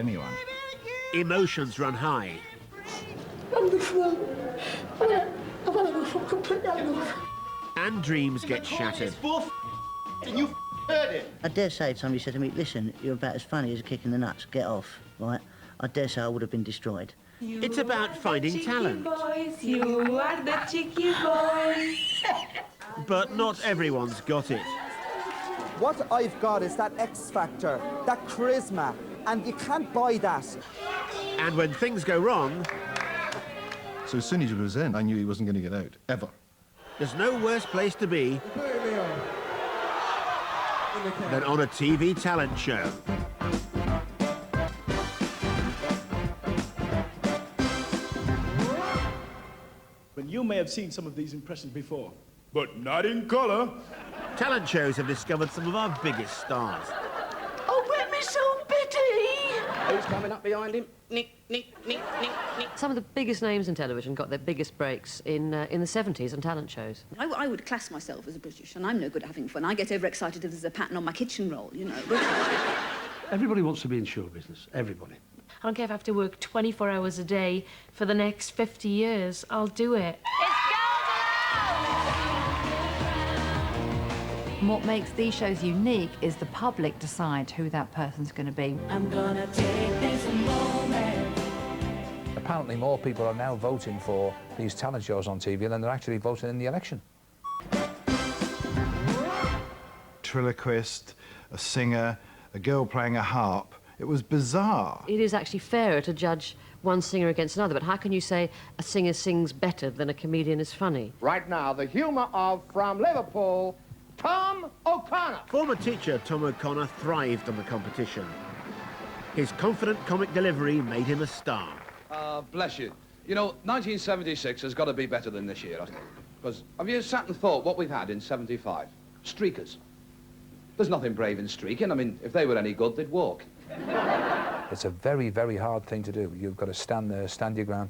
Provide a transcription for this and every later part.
anyone. Emotions run high. And dreams get shattered. And you heard it. I dare say somebody said to me, listen, you're about as funny as a kick in the nuts, get off, right? I dare say I would have been destroyed. It's about finding talent. Boys, you are the cheeky boys. But not everyone's got it. What I've got is that X factor, that charisma, and you can't buy that. And when things go wrong... So as soon as he was in, I knew he wasn't going to get out, ever. There's no worse place to be than on a TV talent show. But you may have seen some of these impressions before, but not in colour. Talent shows have discovered some of our biggest stars. Oh, let me so pity. Who's coming up behind him? Nick, Nick, Nick, Nick, Nick. Some of the biggest names in television got their biggest breaks in the 70s on talent shows. I would class myself as a British, and I'm no good at having fun. I get overexcited if there's a pattern on my kitchen roll, you know. Everybody wants to be in show business, everybody. I don't care if I have to work 24 hours a day for the next 50 years. I'll do it. What makes these shows unique is the public decide who that person's going to be. I'm gonna take this moment. Apparently more people are now voting for these talent shows on TV than they're actually voting in the election. Triloquist, a singer, a girl playing a harp. It was bizarre. It is actually fairer to judge one singer against another, but how can you say a singer sings better than a comedian is funny? Right now, the humour of, from Liverpool, Tom O'Connor. Former teacher Tom O'Connor thrived on the competition. His confident comic delivery made him a star. Bless you. You know, 1976 has got to be better than this year, hasn't it? Because have you sat and thought what we've had in 75? Streakers. There's nothing brave in streaking. I mean, if they were any good, they'd walk. It's a very, very hard thing to do. You've got to stand there, stand your ground,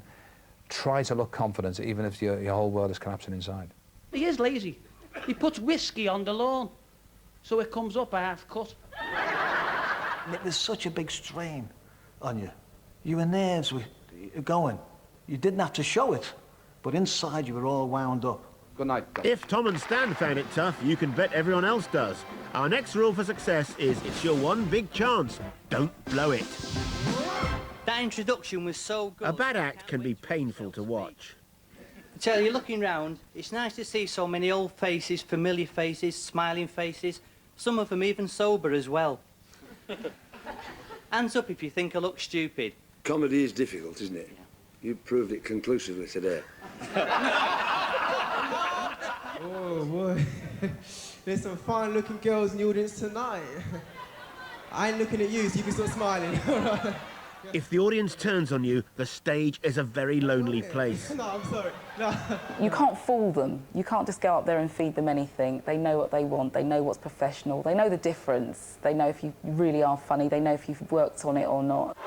try to look confident, even if your whole world is collapsing inside. He is lazy. He puts whiskey on the lawn, so it comes up a half cut. There's such a big strain on you. Your nerves were going. You didn't have to show it, but inside you were all wound up. Good night. If Tom and Stan found it tough, you can bet everyone else does. Our next rule for success is it's your one big chance. Don't blow it. That introduction was so good. A bad act can be painful to watch. I tell you, looking round, it's nice to see so many old faces, familiar faces, smiling faces, some of them even sober as well. Hands up if you think I look stupid. Comedy is difficult, isn't it? Yeah. You proved it conclusively today. Oh, boy. There's some fine-looking girls in the audience tonight. I ain't looking at you, so you can stop smiling. If the audience turns on you, the stage is a very lonely place. No, I'm sorry. No. You can't fool them. You can't just go up there and feed them anything. They know what they want. They know what's professional. They know the difference. They know if you really are funny. They know if you've worked on it or not.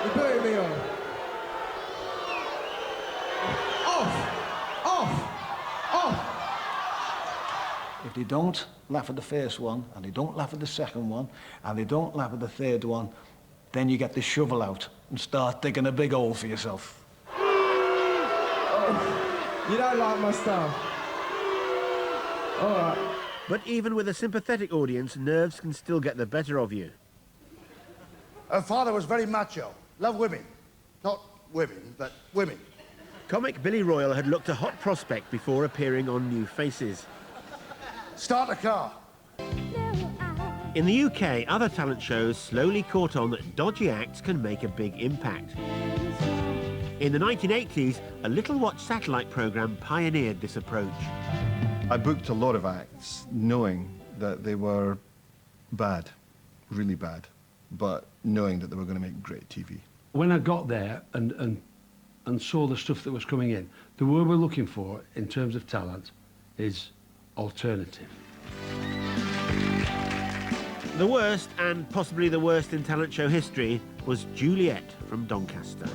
You're putting me on. Off! Off! Off! If they don't laugh at the first one, and they don't laugh at the second one, and they don't laugh at the third one, then you get the shovel out and start digging a big hole for yourself. You don't like my style. All right. But even with a sympathetic audience, nerves can still get the better of you. Her father was very macho. Loved women. Not women, but women. Comic Billy Royal had looked a hot prospect before appearing on New Faces. Start the car. In the UK, other talent shows slowly caught on that dodgy acts can make a big impact. In the 1980s, a Little Watch satellite programme pioneered this approach. I booked a lot of acts knowing that they were bad, really bad, but knowing that they were going to make great TV. When I got there and saw the stuff that was coming in, the word we're looking for in terms of talent is alternative. The worst, and possibly the worst in talent show history, was Juliet from Doncaster.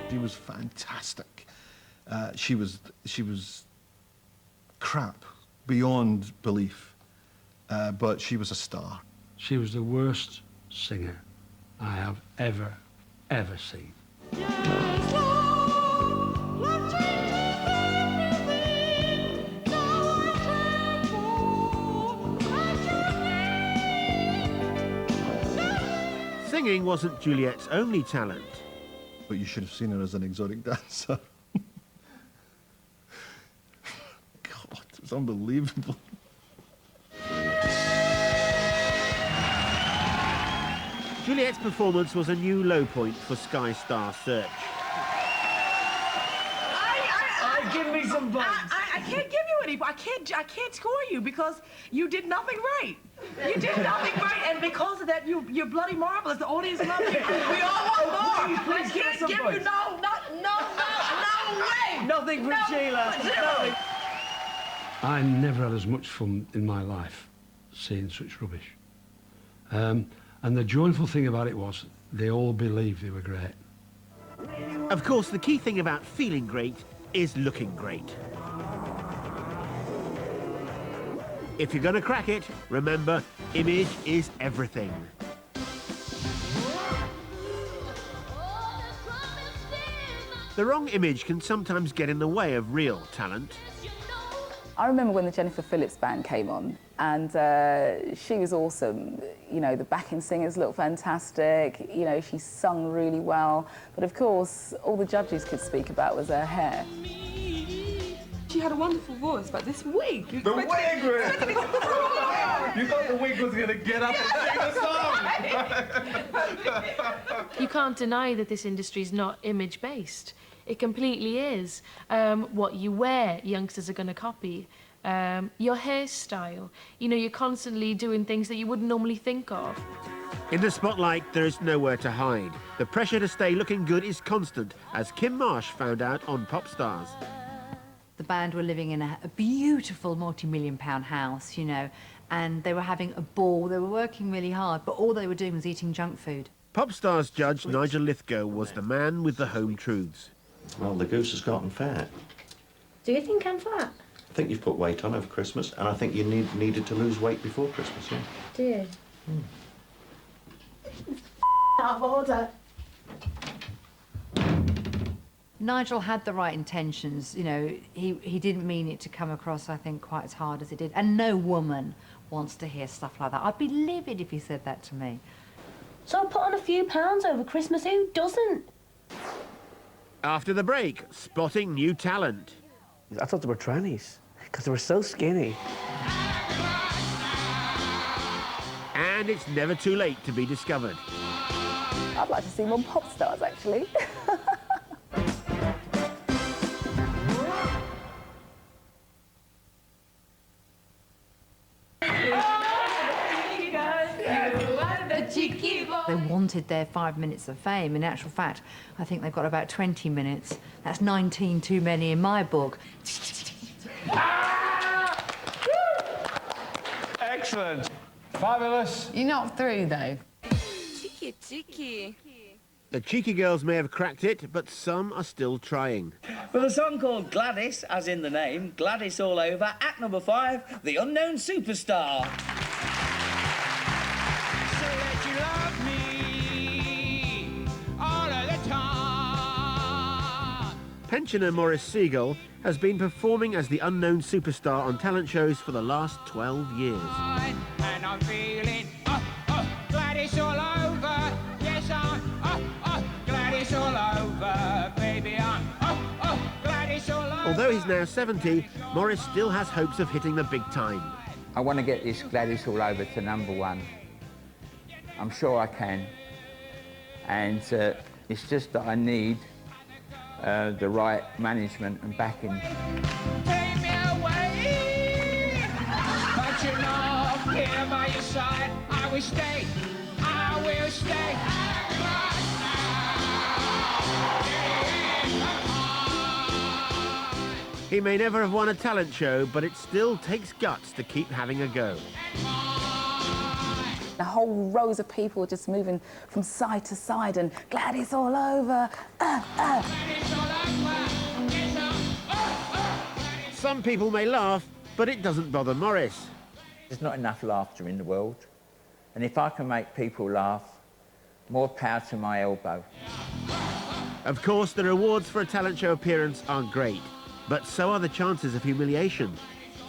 She was fantastic. She was crap beyond belief, but she was a star. She was the worst singer I have ever seen. Singing wasn't Juliet's only talent. But you should have seen her as an exotic dancer. God, it was unbelievable. Juliet's performance was a new low point for Sky Star search. Give me some buns. I can't give you any. I can't score you because you did nothing right. You did nothing right, and because of that, you're bloody marvelous. The audience loves you. We all want more. I can't give you no way. Nothing from Sheila. Zero. I never had as much fun in my life seeing such rubbish. And the joyful thing about it was they all believed they were great. Of course, the key thing about feeling great is looking great. If you're going to crack it, remember, image is everything. The wrong image can sometimes get in the way of real talent. I remember when the Jennifer Phillips band came on, and she was awesome. You know, the backing singers looked fantastic. You know, she sung really well. But of course, all the judges could speak about was her hair. She had a wonderful voice, but this wig... The wig, really? You thought the wig was going to get up and sing a song. You can't deny that this industry is not image-based. It completely is. What you wear, youngsters are going to copy. Your hairstyle. You know, you're constantly doing things that you wouldn't normally think of. In the spotlight, there is nowhere to hide. The pressure to stay looking good is constant, as Kim Marsh found out on Pop Stars. The band were living in a beautiful multi-million-pound house, you know, and they were having a ball. They were working really hard, but all they were doing was eating junk food. Pop Stars judge Nigel Lithgow was the man with the home truths. Well, the goose has gotten fat. Do you think I'm fat? I think you've put weight on over Christmas, and I think you needed to lose weight before Christmas, yeah? Do you? Out of order. Nigel had the right intentions, you know, he didn't mean it to come across, I think, quite as hard as it did. And no woman wants to hear stuff like that. I'd be livid if he said that to me. So I put on a few pounds over Christmas, who doesn't? After the break, spotting new talent. I thought they were trannies, because they were so skinny. And it's never too late to be discovered. I'd like to see more Pop Stars, actually. They wanted their 5 minutes of fame. In actual fact, I think they've got about 20 minutes. That's 19 too many in my book. Excellent. Fabulous. You're not through, though. Cheeky, cheeky. The cheeky girls may have cracked it, but some are still trying. With a song called Gladys, as in the name, Gladys all over, act number 5, The Unknown Superstar. Pensioner Maurice Segal has been performing as the unknown superstar on talent shows for the last 12 years. And I'm feeling, Gladys all over. Yes, I'm, Gladys all over. Baby, I'm, Gladys all over. Although he's now 70, Maurice still has hopes of hitting the big time. I want to get this Gladys all over to #1. I'm sure I can. And it's just that I need the right management and backing. Take me away. But you're not here by your side. I will stay. I will stay. He may never have won a talent show, but it still takes guts to keep having a go. The whole rows of people just moving from side to side and Gladys all over. Some people may laugh, but it doesn't bother Morris. There's not enough laughter in the world. And if I can make people laugh, more power to my elbow. Of course, the rewards for a talent show appearance are great, but so are the chances of humiliation.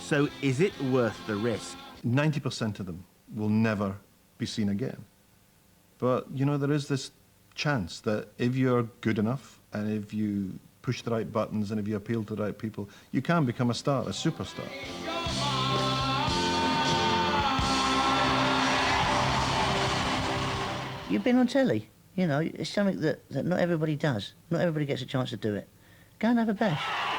So is it worth the risk? 90% of them will never be seen again. But, you know, there is this chance that if you're good enough and if you push the right buttons and if you appeal to the right people, you can become a star, a superstar. You've been on telly, you know, it's something that not everybody does. Not everybody gets a chance to do it. Go and have a bash.